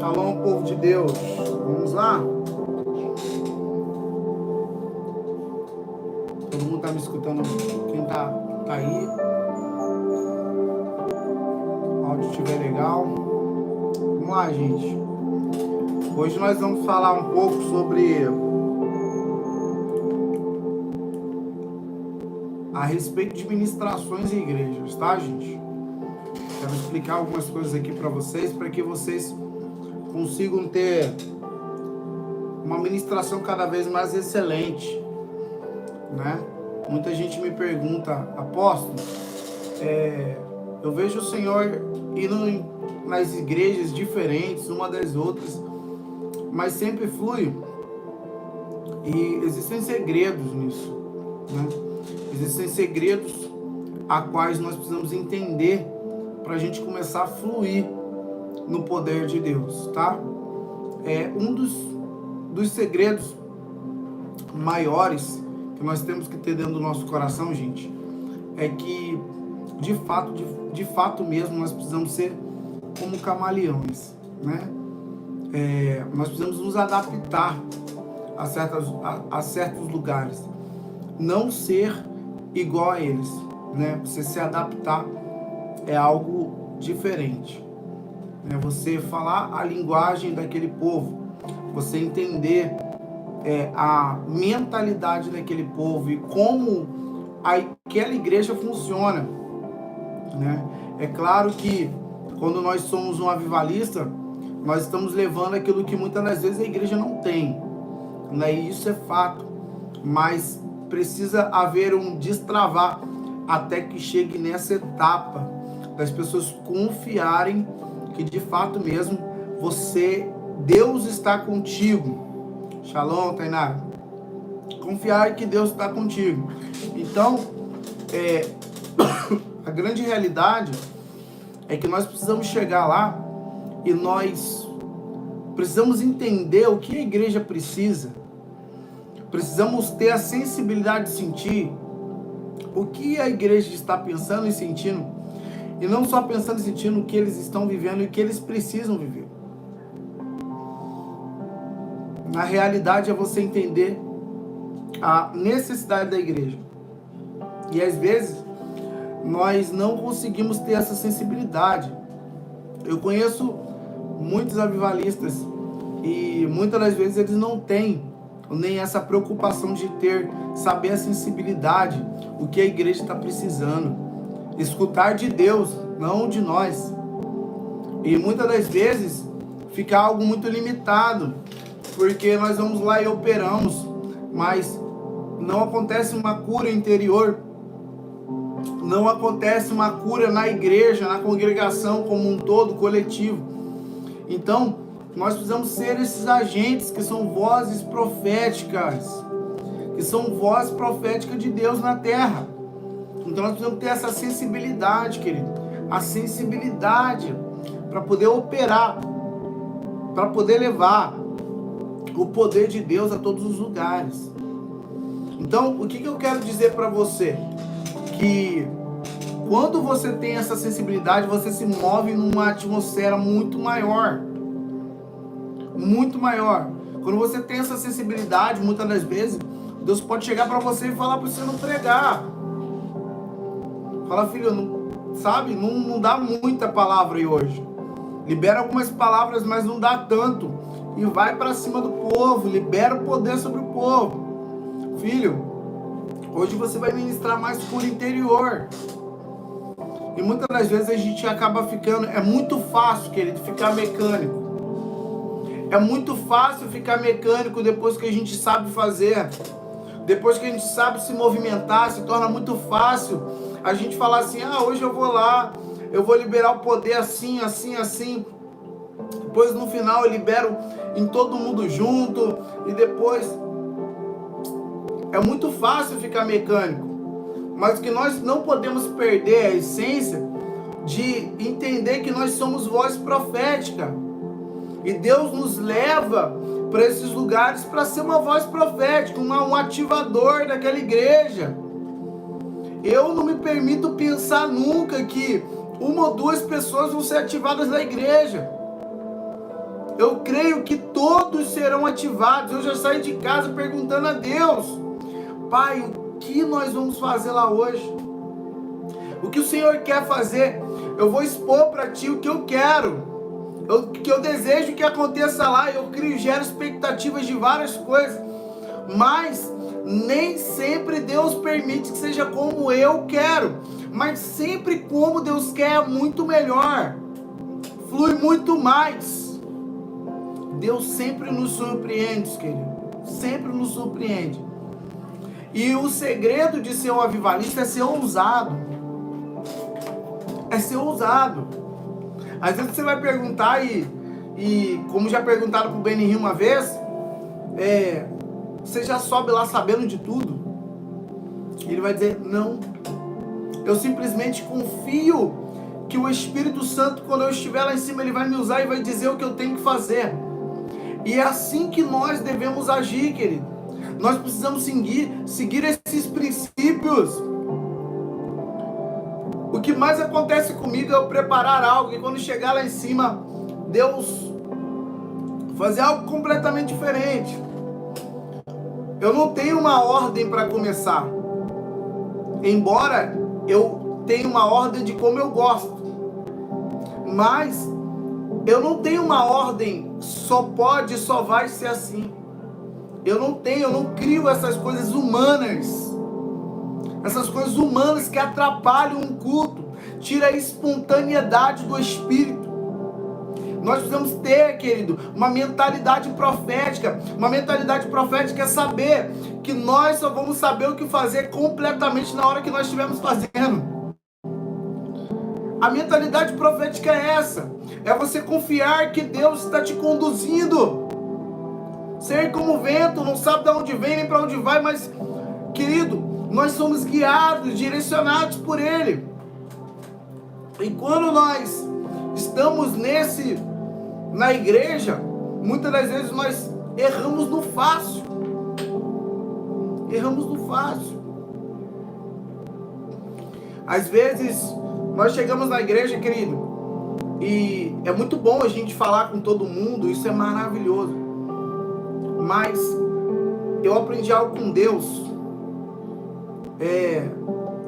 Shalom, povo de Deus. Vamos lá? Todo mundo tá me escutando? Quem tá aí? O áudio estiver legal. Vamos lá, gente. Hoje nós vamos falar um pouco sobre a respeito de ministrações em igrejas, tá, gente? Quero explicar algumas coisas aqui para que vocês consigam ter uma ministração cada vez mais excelente, né? Muita gente me pergunta, apóstolo, eu vejo o Senhor indo nas igrejas diferentes, uma das outras, mas sempre flui, e existem segredos nisso, né? Existem segredos a quais nós precisamos entender para a gente começar a fluir no poder de Deus, tá? Um dos segredos maiores que nós temos que ter dentro do nosso coração, gente, é que de fato mesmo nós precisamos ser como camaleões, né? Nós precisamos nos adaptar a certos lugares, não ser igual a eles, né? Você se adaptar é algo diferente, né? Você falar a linguagem daquele povo, você entender a mentalidade daquele povo e como aquela igreja funciona, né? É claro que quando nós somos um avivalista, nós estamos levando aquilo que muitas das vezes a igreja não tem, né? E isso é fato, mas precisa haver um destravar até que chegue nessa etapa das pessoas confiarem que de fato mesmo Deus está contigo. Shalom, Tainara. Confiar que Deus está contigo. Então, a grande realidade é que nós precisamos chegar lá e nós precisamos entender o que a igreja precisa. Precisamos ter a sensibilidade de sentir o que a igreja está pensando e sentindo, e não só pensando e sentindo o que eles estão vivendo e o que eles precisam viver. Na realidade é você entender a necessidade da igreja. E às vezes nós não conseguimos ter essa sensibilidade. Eu conheço muitos avivalistas e muitas das vezes eles não têm nem essa preocupação de saber a sensibilidade, o que a igreja está precisando. Escutar de Deus, não de nós. E muitas das vezes fica algo muito limitado, porque nós vamos lá e operamos, mas não acontece uma cura interior, não acontece uma cura na igreja, na congregação como um todo, coletivo. Então, nós precisamos ser esses agentes que são vozes proféticas, que são vozes proféticas de Deus na terra. Então nós precisamos ter essa sensibilidade, querido, a sensibilidade para poder operar, para poder levar o poder de Deus a todos os lugares. Então, o que eu quero dizer para você? Que quando você tem essa sensibilidade, você se move numa atmosfera muito maior. Muito maior. Quando você tem essa sensibilidade, muitas das vezes, Deus pode chegar para você e falar para você não pregar. Fala, filho, não dá muita palavra aí hoje. Libera algumas palavras, mas não dá tanto. E vai para cima do povo, libera o poder sobre o povo. Filho, hoje você vai ministrar mais cura interior. E muitas das vezes a gente acaba ficando... É muito fácil, querido, ficar mecânico. É muito fácil ficar mecânico depois que a gente sabe fazer. Depois que a gente sabe se movimentar, se torna muito fácil a gente falar assim, hoje eu vou lá, eu vou liberar o poder assim, assim, assim. Depois no final eu libero em todo mundo junto. E depois... É muito fácil ficar mecânico. Mas que nós não podemos perder a essência de entender que nós somos voz profética. E Deus nos leva para esses lugares para ser uma voz profética, um ativador daquela igreja. Eu não me permito pensar nunca que uma ou duas pessoas vão ser ativadas na igreja. Eu creio que todos serão ativados. Eu já saí de casa perguntando a Deus: Pai, o que nós vamos fazer lá hoje? O que o Senhor quer fazer? Eu vou expor para Ti o que eu quero. O que eu desejo que aconteça lá. Eu crio, gero expectativas de várias coisas. Mas nem sempre Deus permite que seja como eu quero. Mas sempre como Deus quer é muito melhor. Flui muito mais. Deus sempre nos surpreende, querido. Sempre nos surpreende. E o segredo de ser um avivalista é ser ousado. É ser ousado. Às vezes você vai perguntar e como já perguntaram pro Benny uma vez, você já sobe lá sabendo de tudo? Ele vai dizer, não. Eu simplesmente confio que o Espírito Santo, quando eu estiver lá em cima, ele vai me usar e vai dizer o que eu tenho que fazer. E é assim que nós devemos agir, querido. Nós precisamos seguir esses princípios. O que mais acontece comigo é eu preparar algo e quando chegar lá em cima, Deus fazer algo completamente diferente. Eu não tenho uma ordem para começar. Embora eu tenha uma ordem de como eu gosto. Mas eu não tenho uma ordem, só pode, só vai ser assim. Eu não crio essas coisas humanas. Essas coisas humanas que atrapalham um culto. Tira a espontaneidade do Espírito. Nós precisamos ter, querido, uma mentalidade profética. Uma mentalidade profética é saber que nós só vamos saber o que fazer completamente na hora que nós estivermos fazendo. A mentalidade profética é essa. É você confiar que Deus está te conduzindo. Ser como o vento, não sabe de onde vem nem para onde vai, mas, querido, nós somos guiados, direcionados por Ele. E quando nós estamos na igreja, muitas das vezes nós erramos no fácil. Erramos no fácil. Às vezes, nós chegamos na igreja, querido, e é muito bom a gente falar com todo mundo, isso é maravilhoso. Mas eu aprendi algo com Deus,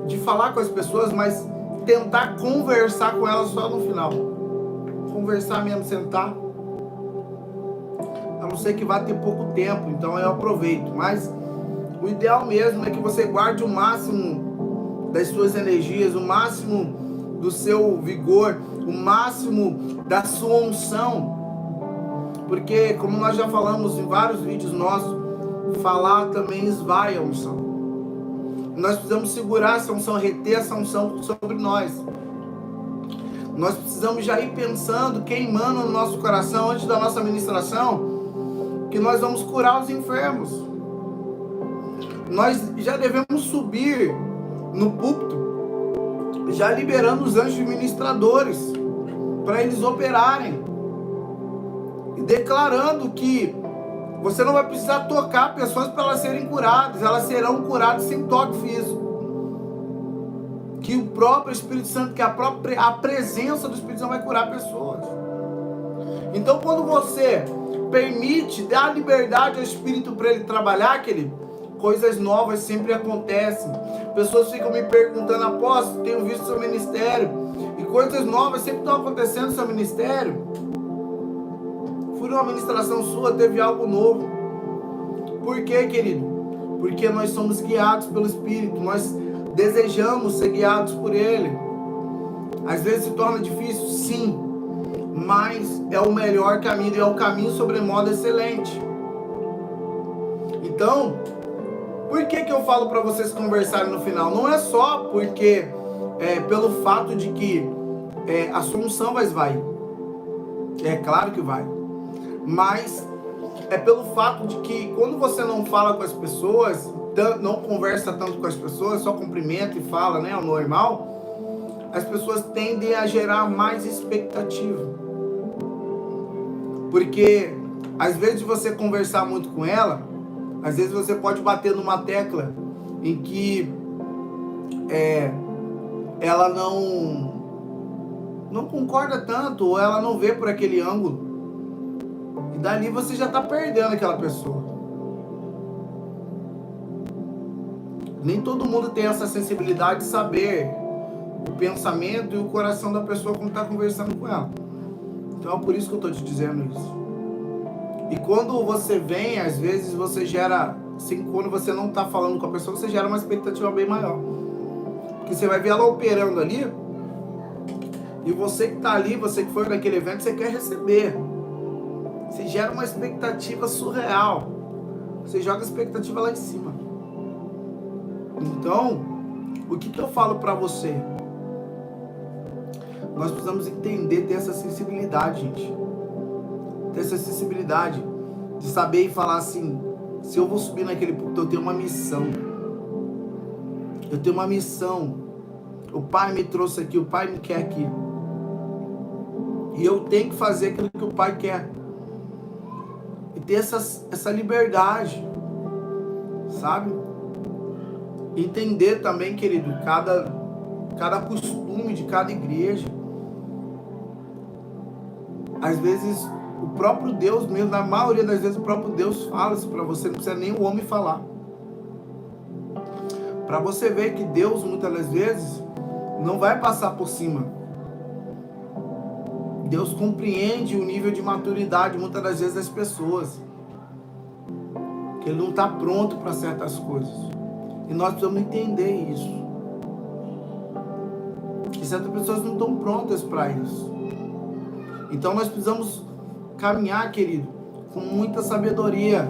de falar com as pessoas, mas tentar conversar com elas só no final. Conversar mesmo, sentar. A não ser que vá ter pouco tempo, então eu aproveito. Mas o ideal mesmo é que você guarde o máximo das suas energias, o máximo do seu vigor, o máximo da sua unção. Porque, como nós já falamos em vários vídeos nossos, falar também esvai a unção. Nós precisamos segurar essa unção, reter essa unção sobre nós. Nós precisamos já ir pensando, queimando no nosso coração, antes da nossa ministração, que nós vamos curar os enfermos. Nós já devemos subir no púlpito, já liberando os anjos ministradores, para eles operarem. E declarando que você não vai precisar tocar pessoas para elas serem curadas. Elas serão curadas sem toque físico. Que o próprio Espírito Santo, que a presença do Espírito Santo vai curar pessoas. Então, quando você permite, dá liberdade ao Espírito para ele trabalhar, querido, coisas novas sempre acontecem. Pessoas ficam me perguntando, apóstolo, tenho visto seu ministério. E coisas novas sempre estão acontecendo no seu ministério. Fui numa ministração sua, teve algo novo. Por quê, querido? Porque nós somos guiados pelo Espírito. Nós desejamos ser guiados por Ele. Às vezes se torna difícil, sim. Mas é o melhor caminho e é o caminho sobremodo excelente. Então, por que eu falo para vocês conversarem no final? Não é só porque pelo fato de que a sua unção vai esvair. É claro que vai. Mas é pelo fato de que quando você não fala com as pessoas, não conversa tanto com as pessoas, só cumprimenta e fala, né, o normal, as pessoas tendem a gerar mais expectativa. Porque às vezes de você conversar muito com ela, às vezes você pode bater numa tecla em que ela não concorda tanto, ou ela não vê por aquele ângulo. E dali você já está perdendo aquela pessoa. Nem todo mundo tem essa sensibilidade de saber o pensamento e o coração da pessoa quando está conversando com ela. Então é por isso que eu estou te dizendo isso. E quando você vem, às vezes você gera, assim, quando você não está falando com a pessoa, você gera uma expectativa bem maior. Porque você vai ver ela operando ali, e você que está ali, você que foi naquele evento, você quer receber. Você gera uma expectativa surreal. Você joga a expectativa lá em cima. Então, o que eu falo para você? Nós precisamos entender, ter essa sensibilidade, gente. Ter essa sensibilidade de saber e falar assim, se eu vou subir naquele púlpito, eu tenho uma missão. Eu tenho uma missão. O Pai me trouxe aqui, o Pai me quer aqui. E eu tenho que fazer aquilo que o Pai quer. E ter essa liberdade, sabe? Entender também, querido, cada costume de cada igreja. Às vezes, o próprio Deus mesmo, na maioria das vezes, o próprio Deus fala isso para você, não precisa nem o homem falar. Para você ver que Deus, muitas das vezes, não vai passar por cima. Deus compreende o nível de maturidade, muitas das vezes, das pessoas. Que Ele não está pronto para certas coisas. E nós precisamos entender isso. Que certas pessoas não estão prontas para isso. Então nós precisamos caminhar, querido, com muita sabedoria.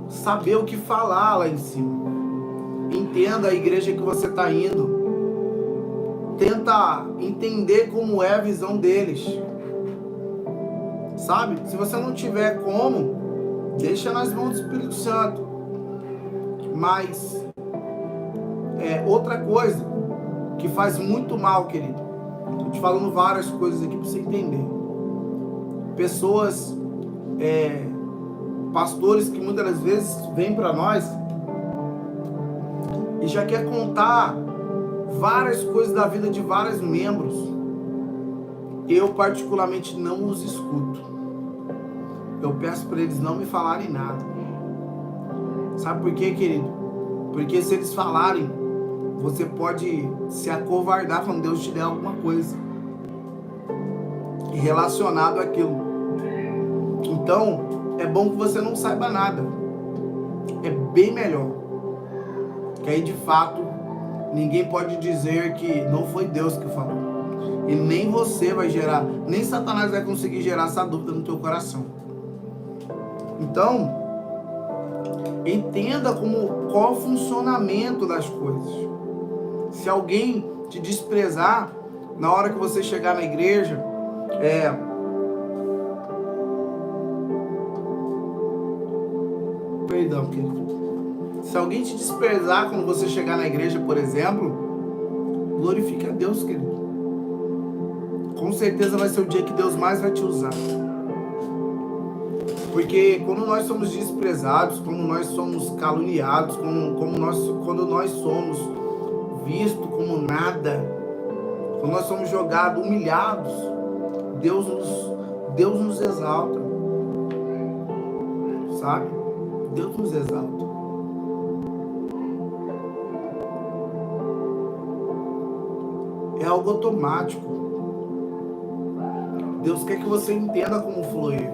Saber o que falar lá em cima. Entenda a igreja que você está indo. Tenta entender como é a visão deles. Sabe? Se você não tiver como, deixa nas mãos do Espírito Santo. Mas outra coisa que faz muito mal, querido. Estou te falando várias coisas aqui para você entender. Pessoas, pastores que muitas das vezes vêm para nós e já quer contar várias coisas da vida de vários membros. Eu particularmente não os escuto. Eu peço para eles não me falarem nada. Sabe por quê, querido? Porque se eles falarem, você pode se acovardar quando Deus te der alguma coisa relacionado àquilo. Então, é bom que você não saiba nada. É bem melhor. Que aí, de fato, ninguém pode dizer que não foi Deus que falou. E nem você vai gerar, nem Satanás vai conseguir gerar essa dúvida no teu coração. Então, entenda qual o funcionamento das coisas. Se alguém te desprezar, na hora que você chegar na igreja, perdão, querido. Se alguém te desprezar quando você chegar na igreja, por exemplo, glorifique a Deus, querido. Com certeza vai ser o dia que Deus mais vai te usar. Porque quando nós somos desprezados, quando nós somos caluniados, quando nós somos vistos como nada, quando nós somos jogados, humilhados, Deus nos exalta. Sabe? Deus nos exalta. É algo automático. Deus quer que você entenda como fluir.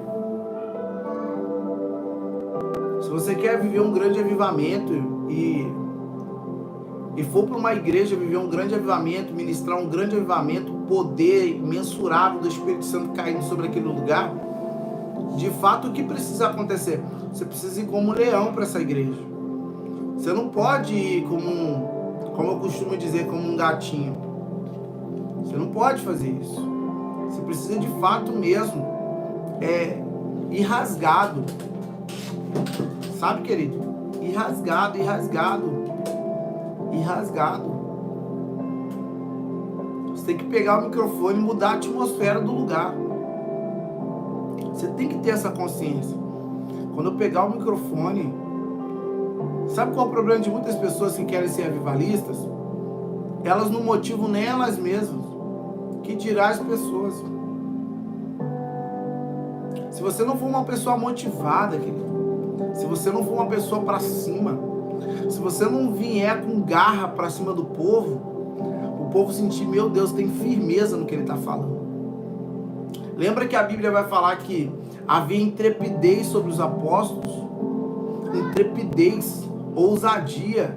Se você quer viver um grande avivamento e for para uma igreja viver um grande avivamento, ministrar um grande avivamento, poder imensurável do Espírito Santo caindo sobre aquele lugar, de fato o que precisa acontecer? Você precisa ir como um leão para essa igreja. Você não pode ir como eu costumo dizer, como um gatinho. Você não pode fazer isso. Você precisa de fato mesmo ir rasgado. Sabe, querido? Ir rasgado. Você tem que pegar o microfone e mudar a atmosfera do lugar. Você tem que ter essa consciência. Quando eu pegar o microfone, sabe qual é o problema de muitas pessoas que querem ser avivalistas? Elas não motivam nem elas mesmas. Que dirá as pessoas? se você não for uma pessoa motivada, querido, se você não for uma pessoa para cima, se você não vier com garra para cima do povo, o povo sentir, meu Deus, tem firmeza no que ele está falando. Lembra que a Bíblia vai falar que havia intrepidez sobre os apóstolos? Intrepidez, ousadia,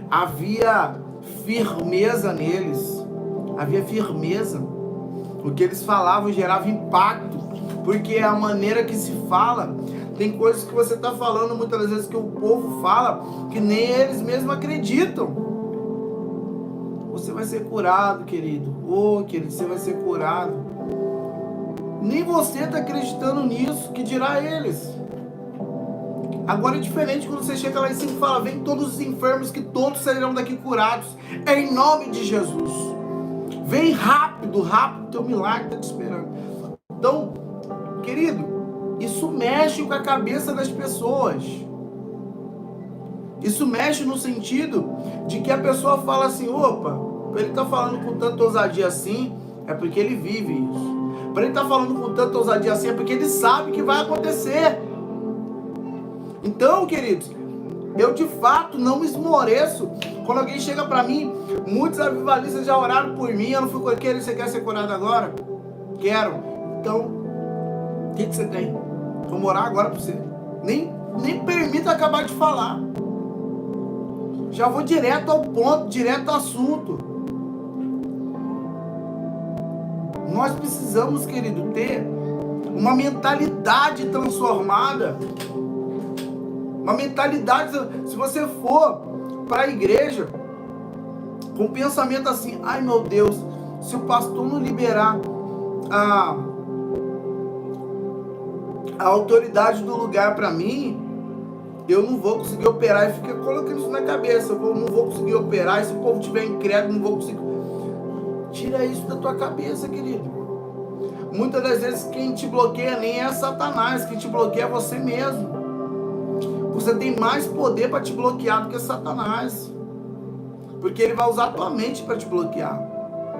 havia firmeza neles, havia firmeza. O que eles falavam gerava impacto, porque a maneira que se fala, tem coisas que você está falando muitas das vezes que o povo fala, que nem eles mesmos acreditam. Você vai ser curado, querido. Oh, querido, você vai ser curado. Nem você está acreditando nisso, que dirá eles. Agora é diferente quando você chega lá em cima e fala, vem todos os enfermos que todos serão daqui curados. É em nome de Jesus. Vem rápido, rápido, teu milagre está te esperando. Então, querido, isso mexe com a cabeça das pessoas. Isso mexe no sentido de que a pessoa fala assim, opa, ele está falando com tanta ousadia assim, é porque ele vive isso. Para ele estar falando com tanta ousadia assim, é porque ele sabe que vai acontecer. Então, queridos, eu de fato não me esmoreço quando alguém chega para mim. Muitos avivalistas já oraram por mim, eu não fui querer, você quer ser curado agora? Quero. Então, o que você tem? Vamos orar agora para você. Nem permita acabar de falar. Já vou direto ao ponto, direto ao assunto. Nós precisamos, querido, ter uma mentalidade transformada. Uma mentalidade, se você for para a igreja com um pensamento assim, ai meu Deus, se o pastor não liberar a autoridade do lugar para mim, eu não vou conseguir operar. E fica colocando isso na cabeça, eu não vou conseguir operar, se o povo tiver incrédulo, não vou conseguir. Tira isso da tua cabeça, querido. Muitas das vezes quem te bloqueia nem é Satanás, quem te bloqueia é você mesmo. Você tem mais poder para te bloquear do que Satanás. Porque ele vai usar a tua mente para te bloquear.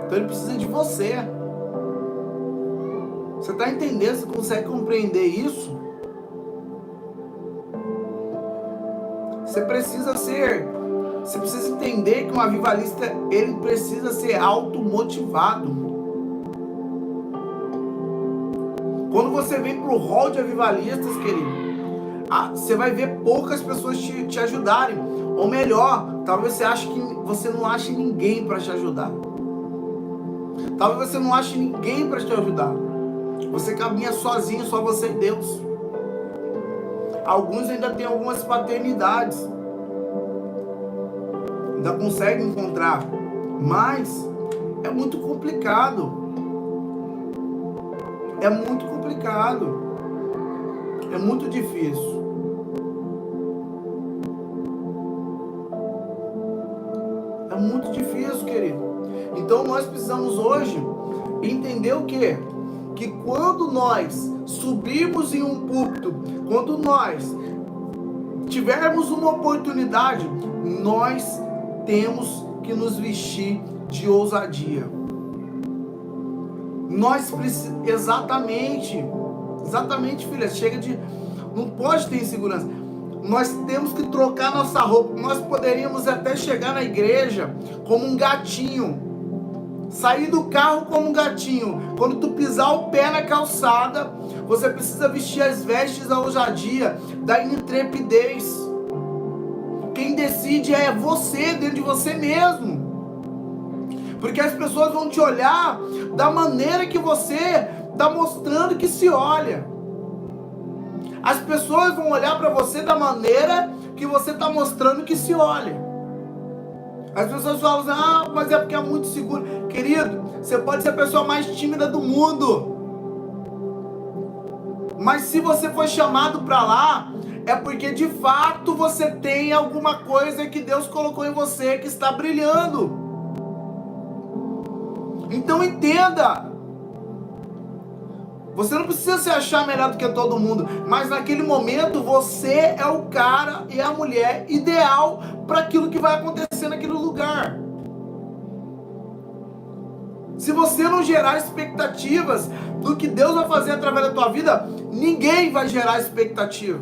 Então ele precisa de você. Você está entendendo? Você consegue compreender isso? Você precisa entender que um avivalista, ele precisa ser automotivado. Quando você vem para o hall de avivalistas, querido, você vai ver poucas pessoas te ajudarem. Ou melhor, talvez você ache que você não ache ninguém para te ajudar. Talvez você não ache ninguém para te ajudar. Você caminha sozinho, só você e Deus. Alguns ainda têm algumas paternidades. Ainda conseguem encontrar. Mas é muito complicado. É muito complicado. É muito difícil. É muito difícil, querido. Então nós precisamos hoje entender o quê? Que quando nós subirmos em um púlpito, quando nós tivermos uma oportunidade, nós temos que nos vestir de ousadia. Nós precisamos, exatamente, filha, chega de, não pode ter insegurança. Nós temos que trocar nossa roupa. Nós poderíamos até chegar na igreja como um gatinho, sair do carro como um gatinho. Quando tu pisar o pé na calçada, você precisa vestir as vestes da ousadia, da intrepidez. Quem decide é você, dentro de você mesmo. Porque as pessoas vão te olhar da maneira que você está mostrando que se olha. As pessoas vão olhar para você da maneira que você está mostrando que se olha. As pessoas falam assim, mas é porque é muito seguro. Querido, você pode ser a pessoa mais tímida do mundo. Mas se você foi chamado para lá, é porque de fato você tem alguma coisa que Deus colocou em você que está brilhando. Então entenda. Você não precisa se achar melhor do que todo mundo, mas naquele momento você é o cara e a mulher ideal para aquilo que vai acontecer naquele lugar. Se você não gerar expectativas do que Deus vai fazer através da tua vida, Ninguém vai gerar expectativa.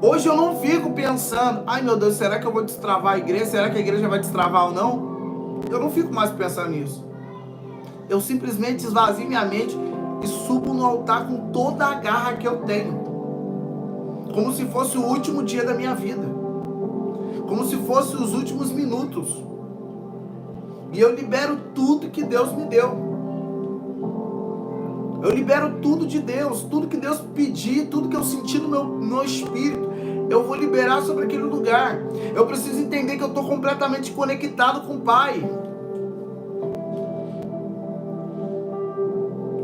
Hoje eu não fico pensando, ai meu Deus, será que eu vou destravar a igreja? Será que a igreja vai destravar ou não? Eu não fico mais pensando nisso. Eu simplesmente esvazio minha mente e subo no altar com toda a garra que eu tenho. Como se fosse o último dia da minha vida. Como se fosse os últimos minutos. E eu libero tudo que Deus me deu. Eu libero tudo de Deus. Tudo que Deus pedir, tudo que eu senti no meu espírito, eu vou liberar sobre aquele lugar. Eu preciso entender que eu estou completamente conectado com o Pai.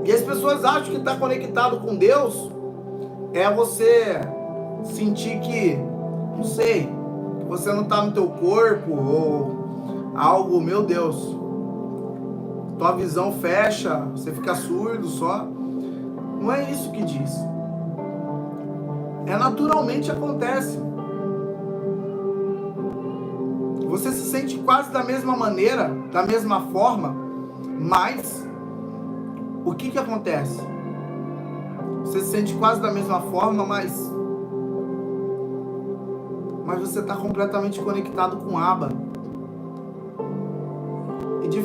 E as pessoas acham que estar conectado com Deus é você sentir que, não sei, que você não está no teu corpo ou algo, meu Deus, tua visão fecha, você fica surdo só. Não é isso que diz. Naturalmente acontece. Você se sente quase da mesma maneira, da mesma forma, mas o que acontece? Você se sente quase da mesma forma, mas você está completamente conectado com Abba. E de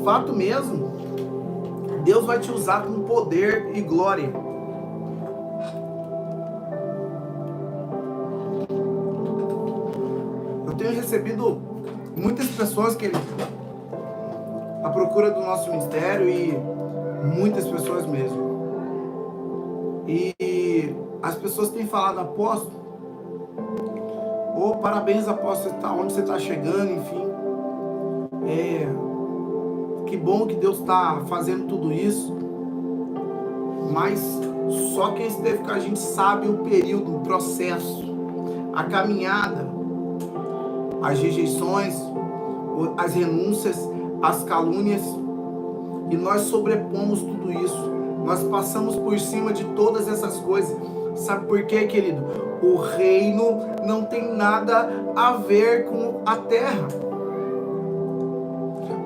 fato mesmo, Deus vai te usar com poder e glória. Eu tenho recebido muitas pessoas que à procura do nosso ministério, e muitas pessoas mesmo. E as pessoas têm falado, apóstolo, parabéns, apóstolo, onde você está chegando, enfim. Que bom que Deus está fazendo tudo isso. Mas só quem esteve com a gente sabe o período, o processo, a caminhada, as rejeições, as renúncias, as calúnias. E nós sobrepomos tudo isso. Nós passamos por cima de todas essas coisas. Sabe por quê, querido? O reino não tem nada a ver com a terra.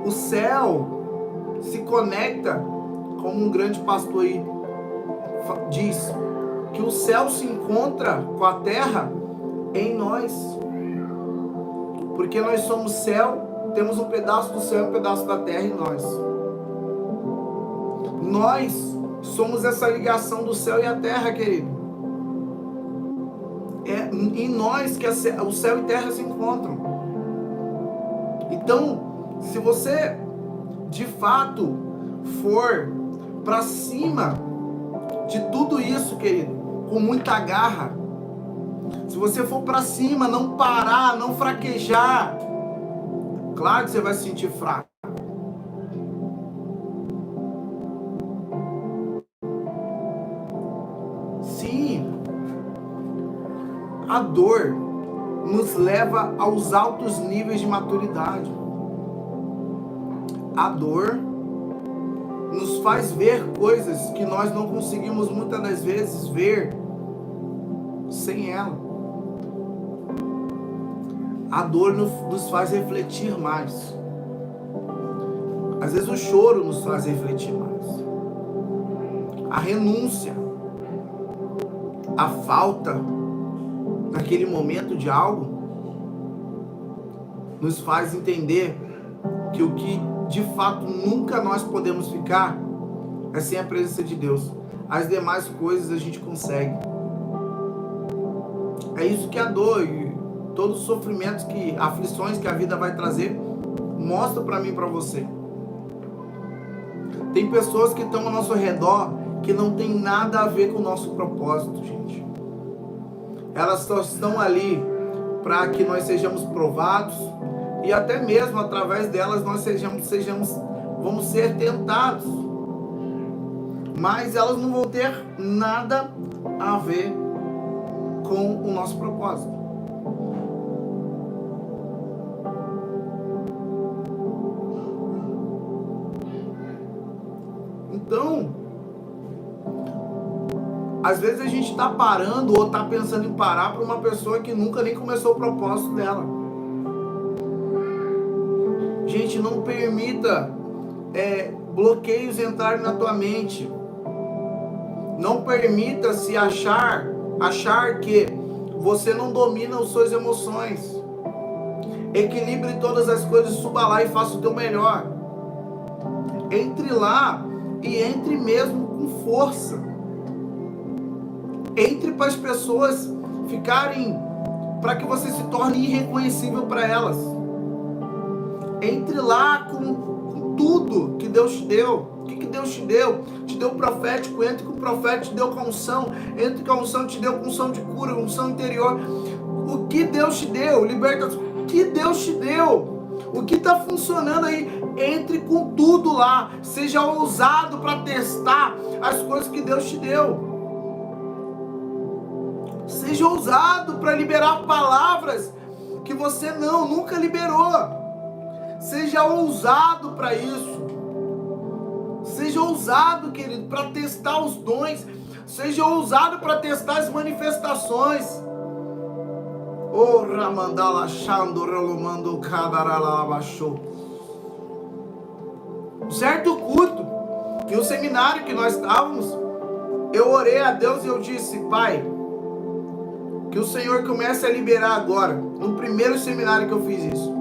O céu se conecta, como um grande pastor aí diz, que o céu se encontra com a terra em nós. Porque nós somos céu, temos um pedaço do céu e um pedaço da terra em nós. Nós somos essa ligação do céu e a terra, querido. É em nós que o céu e a terra se encontram. Então, se você de fato for para cima de tudo isso, querido, com muita garra, se você for para cima, não parar, não fraquejar, claro que você vai se sentir fraco. Sim, a dor nos leva aos altos níveis de maturidade. A dor nos faz ver coisas que nós não conseguimos muitas das vezes ver sem ela. A dor nos faz refletir mais. Às vezes o choro nos faz refletir mais. A renúncia, a falta naquele momento de algo nos faz entender que o que de fato nunca nós podemos ficar é sem a presença de Deus. As demais coisas a gente consegue. É isso que a dor e todos os sofrimentos, aflições que a vida vai trazer, mostra para mim e para você. Tem pessoas que estão ao nosso redor que não tem nada a ver com o nosso propósito, gente. Elas só estão ali para que nós sejamos provados, e até mesmo através delas nós vamos ser tentados. Mas elas não vão ter nada a ver com o nosso propósito. Então, às vezes a gente está parando ou está pensando em parar para uma pessoa que nunca nem começou o propósito dela. Gente, não permita bloqueios entrarem na tua mente. Não permita se achar que você não domina as suas emoções. Equilibre todas as coisas, suba lá e faça o teu melhor. Entre lá e entre mesmo com força. Entre para as pessoas ficarem, para que você se torne irreconhecível para elas. Entre lá com tudo que Deus te deu. O que Deus te deu? Te deu o profético, entre com o profético, te deu com a unção, entre com a unção, te deu com unção de cura, unção interior. O que Deus te deu? Libertação. O que Deus te deu? O que está funcionando aí? Entre com tudo lá. Seja ousado para testar as coisas que Deus te deu. Seja ousado para liberar palavras que você nunca liberou. Seja ousado para isso. Seja ousado, querido, para testar os dons. Seja ousado para testar as manifestações. Oh, Ramandala Shando Rolomando Kadaralabachou. Certo culto, que o seminário que nós estávamos, eu orei a Deus e eu disse: Pai, que o Senhor comece a liberar agora, no primeiro seminário que eu fiz isso,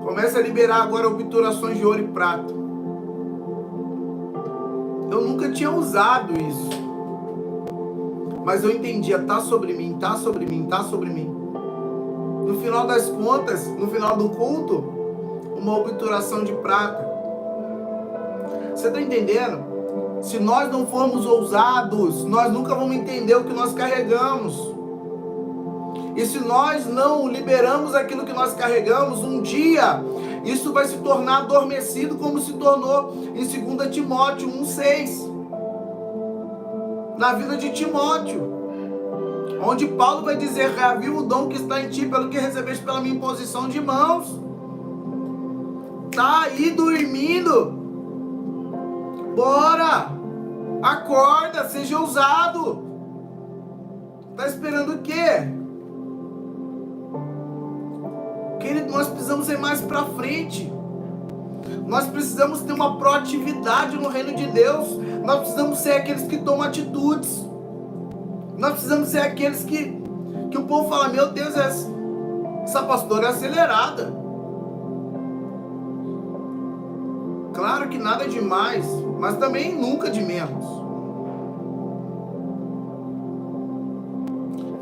comece a liberar agora obturações de ouro e prata. Eu nunca tinha usado isso, mas eu entendia, tá sobre mim, tá sobre mim, tá sobre mim. No final das contas, no final do culto, uma obturação de prata. Você tá entendendo? Se nós não formos ousados, nós nunca vamos entender o que nós carregamos. E se nós não liberamos aquilo que nós carregamos, um dia isso vai se tornar adormecido, como se tornou em 2 Timóteo 1,6. Na vida de Timóteo, onde Paulo vai dizer: reaviva o dom que está em ti, pelo que recebeste pela minha imposição de mãos. Tá aí dormindo? Bora! Acorda, seja ousado. Tá esperando o quê? Querido, nós precisamos ir mais para frente. Nós precisamos ter uma proatividade no reino de Deus. Nós precisamos ser aqueles que tomam atitudes. Nós precisamos ser aqueles que o povo fala: meu Deus, essa pastora é acelerada. Claro que nada demais, mas também nunca de menos.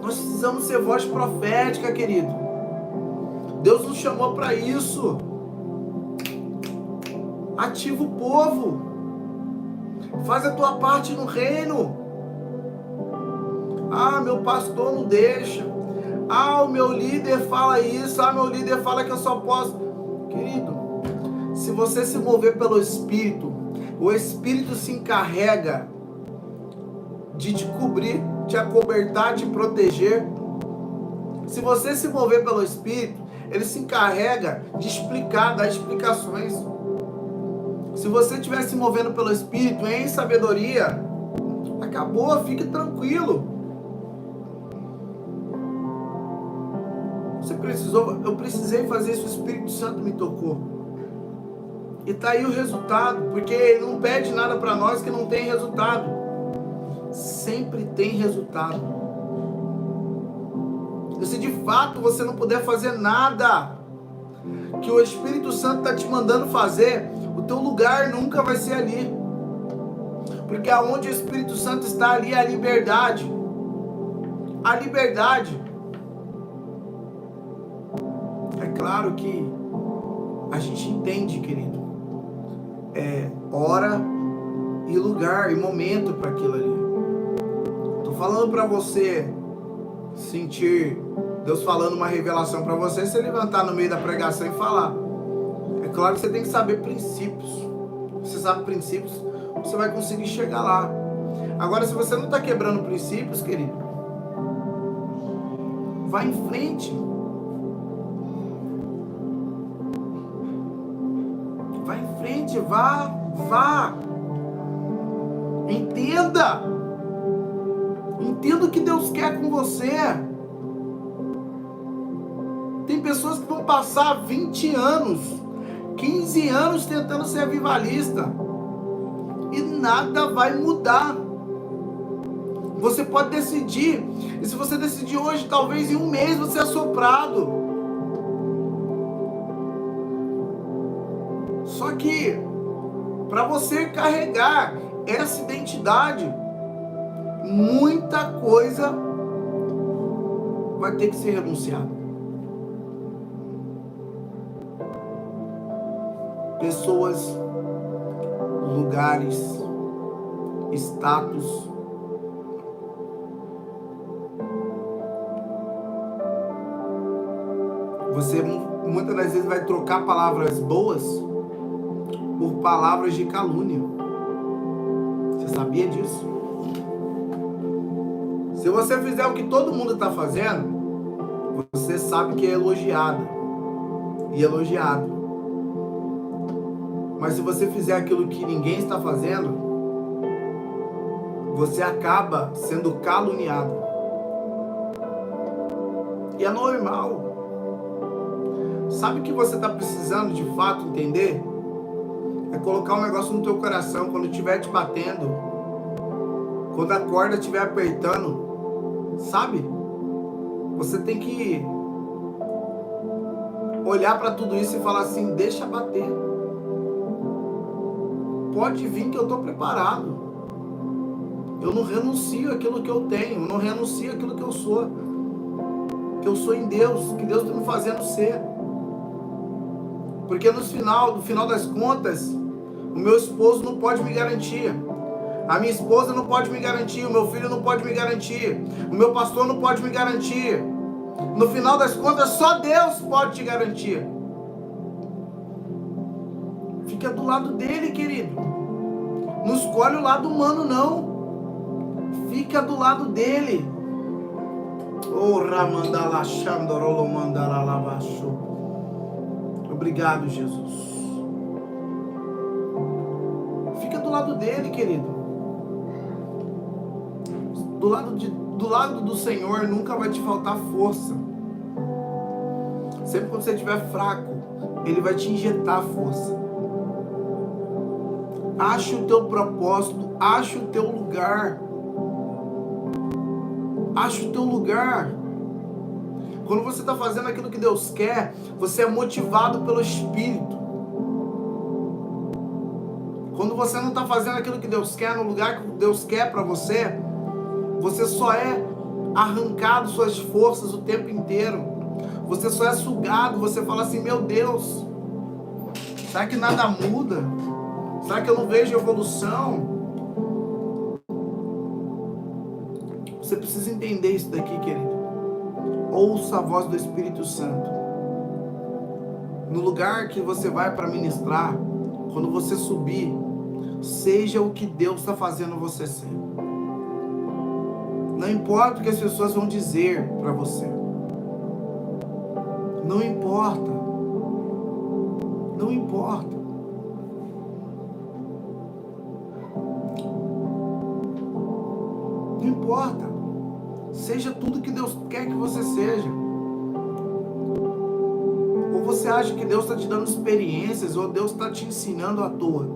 Nós precisamos ser voz profética, querido. Deus nos chamou para isso. Ativa o povo. Faz a tua parte no reino. Ah, meu pastor não deixa. Ah, o meu líder fala isso. Ah, meu líder fala que eu só posso. Querido, se você se mover pelo Espírito, o Espírito se encarrega de te cobrir, te acobertar, te proteger. Se você se mover pelo Espírito, ele se encarrega de explicar, dar explicações. Se você estiver se movendo pelo Espírito em sabedoria, acabou, fique tranquilo. Eu precisei fazer isso, o Espírito Santo me tocou. E tá aí o resultado, porque ele não pede nada para nós que não tem resultado. Sempre tem resultado. E se de fato você não puder fazer nada que o Espírito Santo está te mandando fazer, o teu lugar nunca vai ser ali. Porque aonde o Espírito Santo está, ali é a liberdade. A liberdade. É claro que a gente entende, querido, hora e lugar e momento para aquilo ali. Estou falando para você sentir Deus falando uma revelação para você, se levantar no meio da pregação e falar. É claro que você tem que saber princípios. Você sabe princípios, você vai conseguir chegar lá. Agora, se você não está quebrando princípios, querido, vá em frente. Vá em frente, vá. Entenda o que Deus quer com você. Tem pessoas que vão passar 20 anos 15 anos tentando ser avivalista. E nada vai mudar. Você pode decidir. E se você decidir hoje, talvez em um mês você é soprado. Só que, para você carregar essa identidade, muita coisa vai ter que ser renunciada. Pessoas, lugares, status. Você muitas das vezes vai trocar palavras boas por palavras de calúnia. Você sabia disso? Se você fizer o que todo mundo está fazendo, você sabe que é elogiado e elogiado. Mas se você fizer aquilo que ninguém está fazendo, você acaba sendo caluniado. E é normal. Sabe o que você está precisando de fato entender? É colocar um negócio no teu coração quando estiver te batendo, quando a corda estiver apertando, sabe? Você tem que olhar para tudo isso e falar assim, deixa bater. Pode vir que eu estou preparado. Eu não renuncio àquilo que eu tenho, eu não renuncio àquilo que eu sou. Que eu sou em Deus, que Deus está me fazendo ser. Porque no final das contas, o meu esposo não pode me garantir. A minha esposa não pode me garantir. O meu filho não pode me garantir. O meu pastor não pode me garantir. No final das contas, só Deus pode te garantir. Fica do lado dele, querido. Não escolhe o lado humano, não. Fica do lado dele. Obrigado, Jesus. Fica do lado dele, querido. Do lado do Senhor nunca vai te faltar força. Sempre quando você estiver fraco, Ele vai te injetar força. Ache o teu propósito, ache o teu lugar. Ache o teu lugar. Quando você está fazendo aquilo que Deus quer, você é motivado pelo Espírito. Quando você não está fazendo aquilo que Deus quer, no lugar que Deus quer para você, você só é arrancado suas forças o tempo inteiro. Você só é sugado, você fala assim, meu Deus, será que nada muda? Será que eu não vejo evolução? Você precisa entender isso daqui, querido. Ouça a voz do Espírito Santo. No lugar que você vai para ministrar, quando você subir, seja o que Deus está fazendo você ser. Não importa o que as pessoas vão dizer para você. Não importa. Não importa. Não importa. Seja tudo que Deus quer que você seja. Ou você acha que Deus está te dando experiências, ou Deus está te ensinando à toa.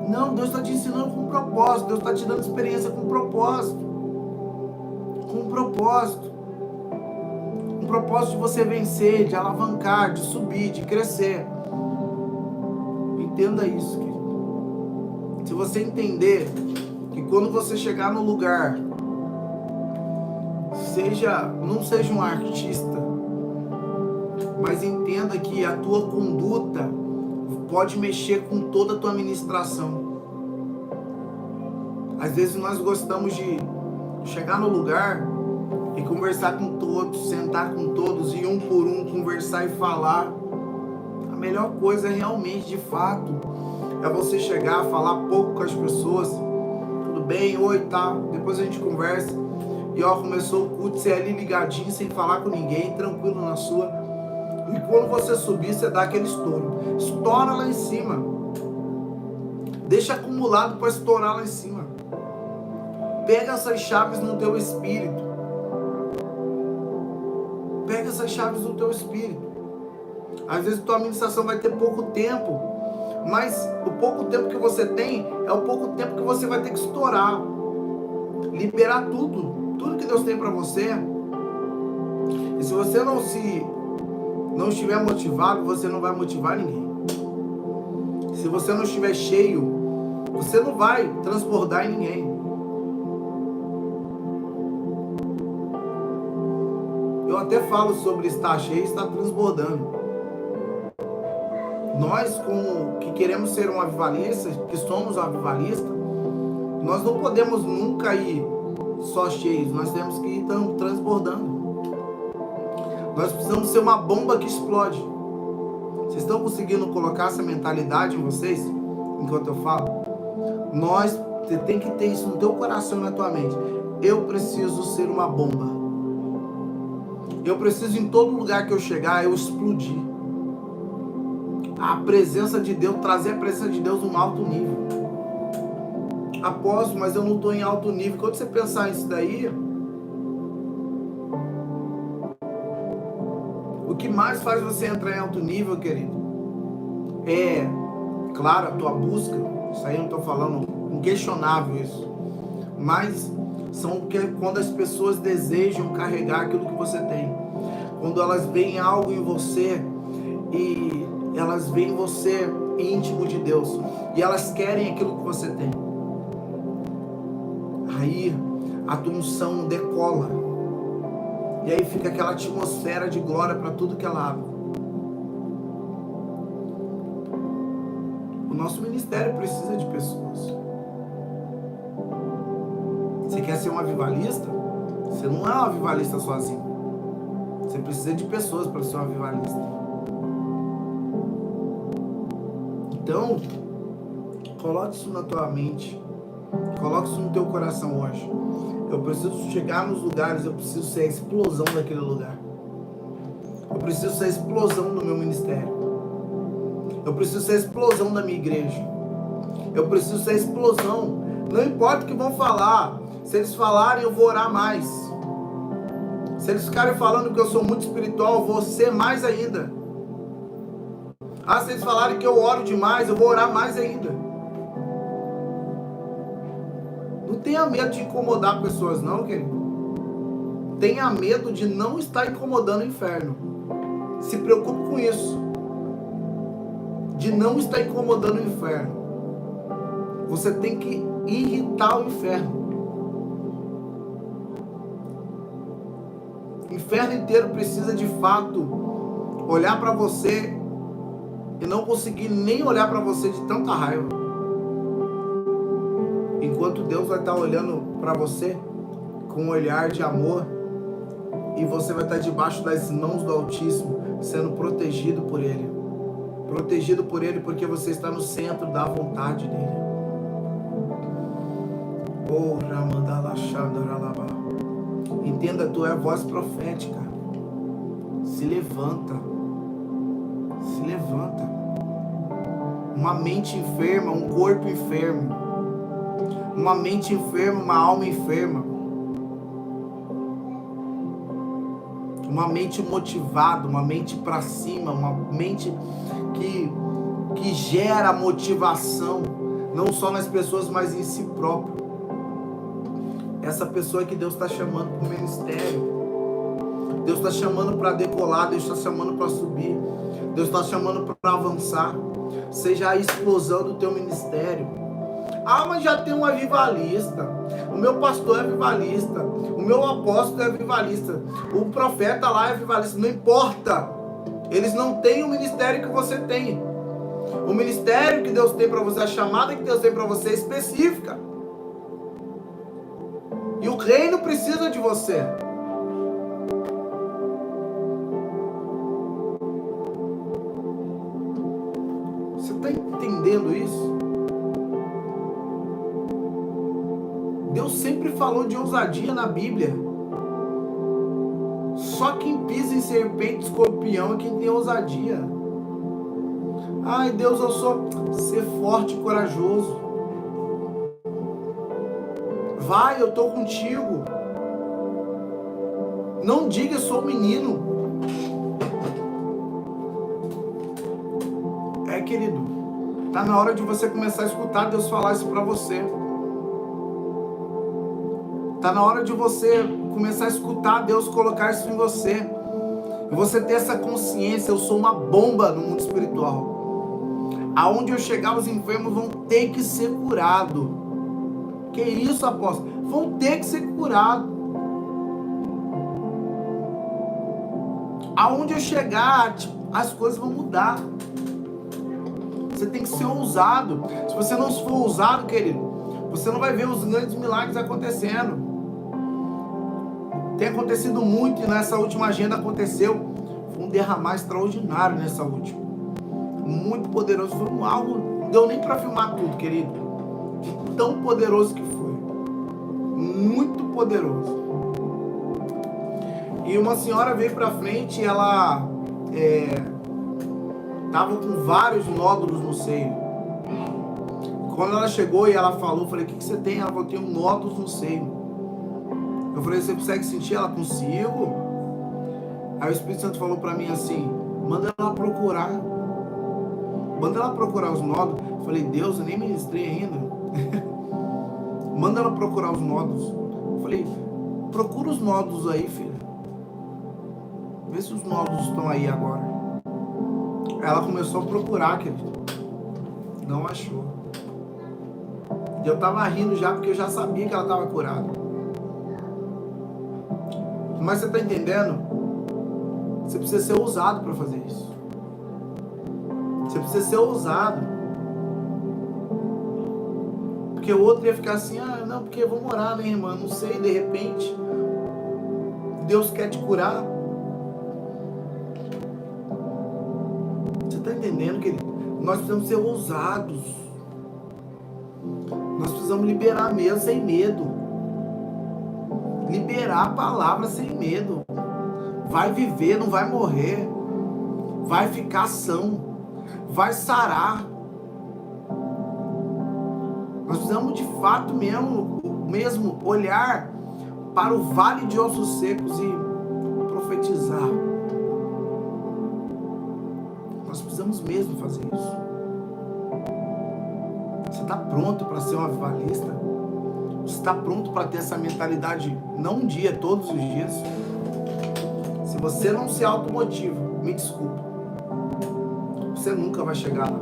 Não, Deus está te ensinando com propósito. Deus está te dando experiência com propósito. Com propósito. Um propósito de você vencer, de alavancar, de subir, de crescer. Entenda isso, querido. Se você entender que quando você chegar no lugar, não seja um artista, mas entenda que a tua conduta pode mexer com toda a tua ministração. Às vezes nós gostamos de chegar no lugar e conversar com todos, sentar com todos e um por um conversar e falar. A melhor coisa realmente, de fato, é você chegar, falar pouco com as pessoas. Tudo bem? Oi, tá? Depois a gente conversa. E ó, começou o culto, você é ali ligadinho, sem falar com ninguém, tranquilo na sua. E quando você subir, você dá aquele estouro. Estoura lá em cima. Deixa acumulado para estourar lá em cima. Pega essas chaves no teu espírito. Pega essas chaves no teu espírito. Às vezes tua ministração vai ter pouco tempo, mas o pouco tempo que você tem é o pouco tempo que você vai ter que estourar, liberar tudo que Deus tem para você. E se você não estiver motivado, você não vai motivar ninguém. Se você não estiver cheio, você não vai transbordar em ninguém. Eu até falo sobre estar cheio e estar transbordando. Nós, como que queremos ser um avivalista, que somos um avivalista, nós não podemos nunca ir só cheios, nós temos que ir transbordando. Nós precisamos ser uma bomba que explode. Vocês estão conseguindo colocar essa mentalidade em vocês, enquanto eu falo? Você tem que ter isso no teu coração e na tua mente. Eu preciso ser uma bomba. Eu preciso, em todo lugar que eu chegar, eu explodir. A presença de Deus, trazer a presença de Deus num alto nível. Apóstolo, mas eu não estou em alto nível. Quando você pensar nisso daí, o que mais faz você entrar em alto nível, querido, é, claro, a tua busca. Isso aí eu não estou falando, inquestionável isso. Mas são quando as pessoas desejam carregar aquilo que você tem. Quando elas veem algo em você e elas veem você íntimo de Deus e elas querem aquilo que você tem. Aí a tua unção decola. E aí fica aquela atmosfera de glória para tudo que ela abre. O nosso ministério precisa de pessoas. Você quer ser um avivalista? Você não é um avivalista sozinho. Você precisa de pessoas para ser um avivalista. Então, coloque isso na tua mente. Coloque isso no teu coração hoje. Eu preciso chegar nos lugares, eu preciso ser a explosão daquele lugar. Eu preciso ser a explosão do meu ministério. Eu preciso ser a explosão da minha igreja. Eu preciso ser a explosão. Não importa o que vão falar. Se eles falarem, eu vou orar mais. Se eles ficarem falando que eu sou muito espiritual, eu vou ser mais ainda. Ah, se eles falarem que eu oro demais, eu vou orar mais ainda. Não tenha medo de incomodar pessoas, não, querido. Tenha medo de não estar incomodando o inferno. Se preocupe com isso. De não estar incomodando o inferno. Você tem que irritar o inferno. O inferno inteiro precisa de fato olhar para você e não conseguir nem olhar para você de tanta raiva. Enquanto Deus vai estar olhando para você com um olhar de amor e você vai estar debaixo das mãos do Altíssimo, sendo protegido por Ele. Protegido por Ele porque você está no centro da vontade dEle. Oh, Ramandala Shandaralaba. Entenda, tu é a voz profética. Se levanta. Se levanta. Uma mente enferma, um corpo enfermo. Uma mente enferma, uma alma enferma. Uma mente motivada, uma mente para cima, uma mente que gera motivação, não só nas pessoas, mas em si próprio. Essa pessoa que Deus está chamando para o ministério. Deus está chamando para decolar, Deus está chamando para subir, Deus está chamando para avançar. Seja a explosão do teu ministério. Ah, mas já tem um avivalista. O meu pastor é avivalista. O meu apóstolo é avivalista. O profeta lá é avivalista. Não importa. Eles não têm o ministério que você tem. O ministério que Deus tem para você, a chamada que Deus tem para você é específica. E o reino precisa de você. Você está entendendo isso? Deus sempre falou de ousadia na Bíblia. Só quem pisa em serpente e escorpião é quem tem ousadia. Ai, Deus, eu sou ser forte e corajoso. Vai, eu estou contigo. Não diga, eu sou um menino. querido. Tá na hora de você começar a escutar Deus falar isso para você. Tá na hora de você começar a escutar Deus colocar isso em você. E você ter essa consciência, eu sou uma bomba no mundo espiritual. Aonde eu chegar, os enfermos vão ter que ser curados. Que isso, apóstolo? Vão ter que ser curados. Aonde eu chegar, as coisas vão mudar. Você tem que ser ousado. Se você não for ousado, querido, você não vai ver os grandes milagres acontecendo. Tem acontecido muito e nessa última agenda aconteceu. Foi um derramar extraordinário nessa última. Muito poderoso. Foi algo, não deu nem para filmar tudo, querido. De tão poderoso que foi. Muito poderoso. E uma senhora veio pra frente e ela tava com vários nódulos no seio. Quando ela chegou e ela falou, eu falei, o que você tem? Ela falou, eu tenho nódulos no seio. Eu falei, você consegue sentir? Ela, consigo. Aí o Espírito Santo falou pra mim assim, manda ela procurar. Manda ela procurar os nódulos. Eu falei, Deus, eu nem ministrei ainda. Manda ela procurar os nódulos. Eu falei, procura os nódulos aí, filha. Vê se os nódulos estão aí agora. Ela começou a procurar, querido. Não achou. E eu tava rindo já, porque eu já sabia que ela tava curada. Mas você tá entendendo? Você precisa ser ousado para fazer isso. Você precisa ser ousado. Porque o outro ia ficar assim, ah, não, porque eu vou morar, né, irmã? Não sei, de repente, Deus quer te curar. Você tá entendendo, querido? Nós precisamos ser ousados. Nós precisamos liberar mesmo, sem medo. Liberar a palavra sem medo. Vai viver, não vai morrer. Vai ficar são. Vai sarar. Nós precisamos de fato mesmo olhar para o vale de ossos secos e profetizar. Nós precisamos mesmo fazer isso. Você está pronto para ser um avivalista? Você está pronto para ter essa mentalidade, não um dia, todos os dias? Se você não se automotiva, me desculpa, você nunca vai chegar lá.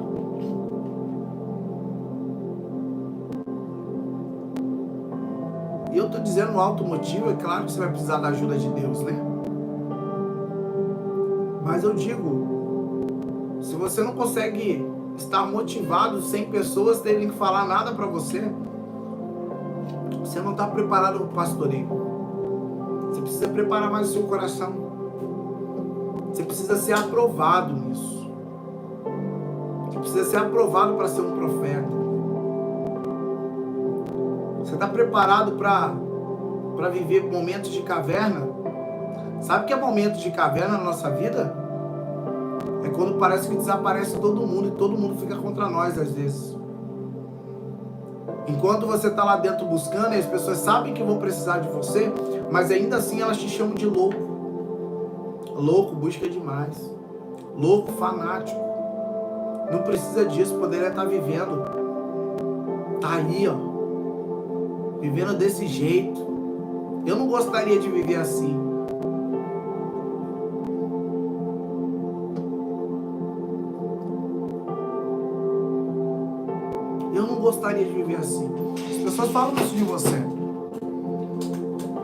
E eu estou dizendo automotivo, é claro que você vai precisar da ajuda de Deus, né? Mas eu digo, se você não consegue estar motivado sem pessoas terem que falar nada para você, você não está preparado para o pastoreio. Você precisa preparar mais o seu coração. Você precisa ser aprovado nisso. Você precisa ser aprovado para ser um profeta. Você está preparado para viver momentos de caverna? Sabe o que é momento de caverna na nossa vida? É quando parece que desaparece todo mundo e todo mundo fica contra nós às vezes. Enquanto você está lá dentro buscando, e as pessoas sabem que vão precisar de você, mas ainda assim elas te chamam de louco. Louco busca demais. Louco fanático. Não precisa disso, poderia estar vivendo. Tá aí, ó. Vivendo desse jeito. Eu não gostaria de viver assim. Eu não gostaria de viver assim. As pessoas falam isso de você.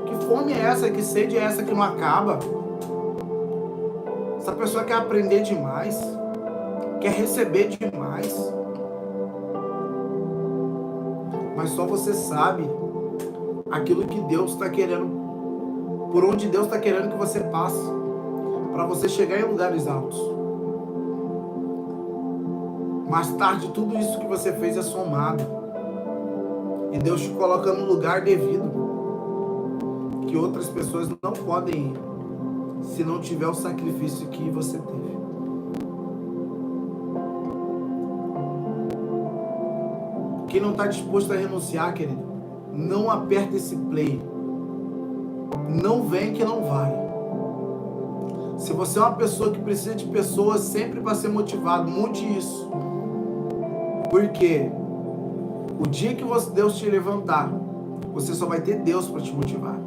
Que fome é essa? Que sede é essa que não acaba? Essa pessoa quer aprender demais. Quer receber demais. Mas só você sabe aquilo que Deus está querendo. Por onde Deus está querendo que você passe. Para você chegar em lugares altos. Mais tarde, tudo isso que você fez é somado. E Deus te coloca no lugar devido. Que outras pessoas não podem ir. Se não tiver o sacrifício que você teve. Quem não está disposto a renunciar, querido, não aperta esse play. Não vem que não vai. Se você é uma pessoa que precisa de pessoas sempre para ser motivado, mude isso. Porque o dia que Deus te levantar, você só vai ter Deus para te motivar.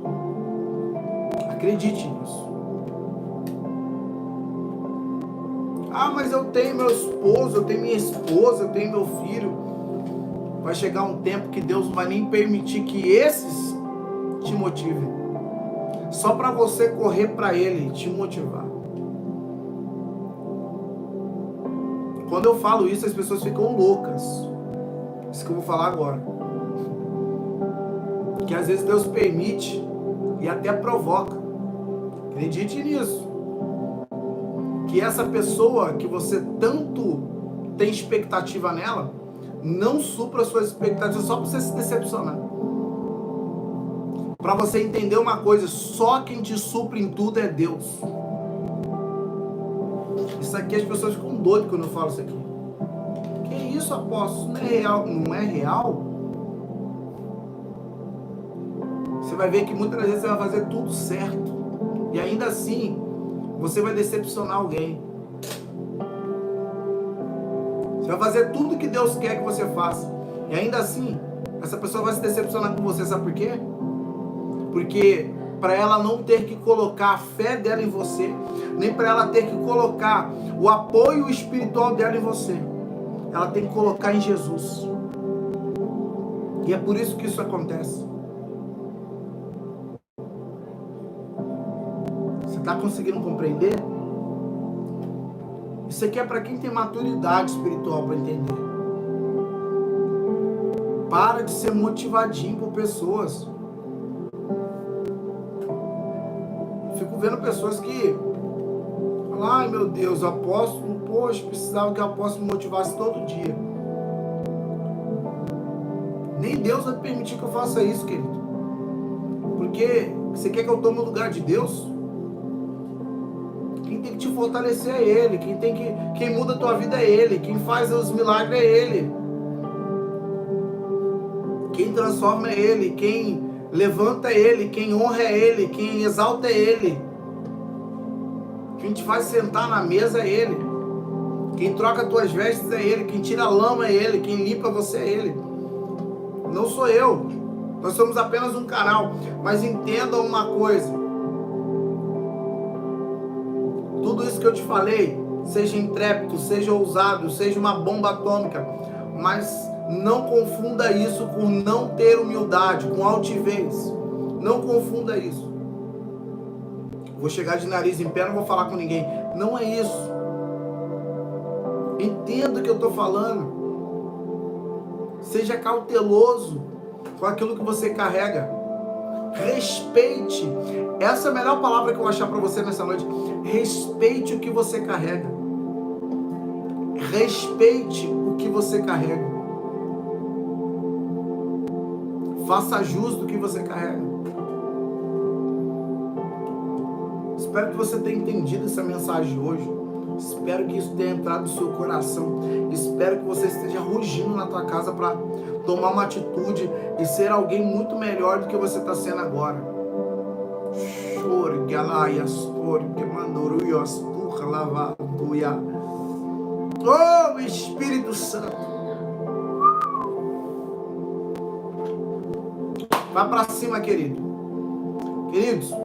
Acredite nisso. Ah, mas eu tenho meu esposo, eu tenho minha esposa, eu tenho meu filho. Vai chegar um tempo que Deus não vai nem permitir que esses te motivem. Só para você correr para Ele e te motivar. Quando eu falo isso, as pessoas ficam loucas. Isso que eu vou falar agora. Que às vezes Deus permite e até provoca. Acredite nisso. Que essa pessoa que você tanto tem expectativa nela, não supra as suas expectativas só para você se decepcionar. Para você entender uma coisa, só quem te supre em tudo é Deus. Isso aqui as pessoas ficam doidas quando eu falo isso aqui. Que isso, apóstolo? Não é real? Não é real? Você vai ver que muitas vezes você vai fazer tudo certo. E ainda assim, você vai decepcionar alguém. Você vai fazer tudo que Deus quer que você faça. E ainda assim, essa pessoa vai se decepcionar com você. Sabe por quê? Porque para ela não ter que colocar a fé dela em você, nem para ela ter que colocar o apoio espiritual dela em você, ela tem que colocar em Jesus. E é por isso que isso acontece. Você está conseguindo compreender? Isso aqui é para quem tem maturidade espiritual para entender. Para de ser motivadinho por pessoas. Fico vendo pessoas que falam, ai meu Deus, apóstolo, poxa, precisava que o apóstolo me motivasse todo dia. Nem Deus vai permitir que eu faça isso, querido. Porque você quer que eu tome o lugar de Deus? Quem tem que te fortalecer é Ele. Quem muda a tua vida é Ele. Quem faz os milagres é Ele. Quem transforma é Ele. Quem levanta é Ele. Quem honra é Ele. Quem exalta é Ele. Quem te faz sentar na mesa é Ele. Quem troca as tuas vestes é Ele. Quem tira a lama é Ele. Quem limpa você é Ele. Não sou eu. Nós somos apenas um canal. Mas entendam uma coisa. Tudo isso que eu te falei, seja intrépido, seja ousado, seja uma bomba atômica, mas não confunda isso com não ter humildade, com altivez. Não confunda isso. Vou chegar de nariz em pé, não vou falar com ninguém. Não é isso. Entenda o que eu estou falando. Seja cauteloso com aquilo que você carrega. Respeite. Essa é a melhor palavra que eu vou achar para você nessa noite. Respeite o que você carrega. Respeite o que você carrega. Faça jus do que você carrega. Espero que você tenha entendido essa mensagem hoje. Espero que isso tenha entrado no seu coração. Espero que você esteja rugindo na tua casa para tomar uma atitude e ser alguém muito melhor do que você está sendo agora. Oh, Espírito Santo. Vai para cima, querido. Queridos,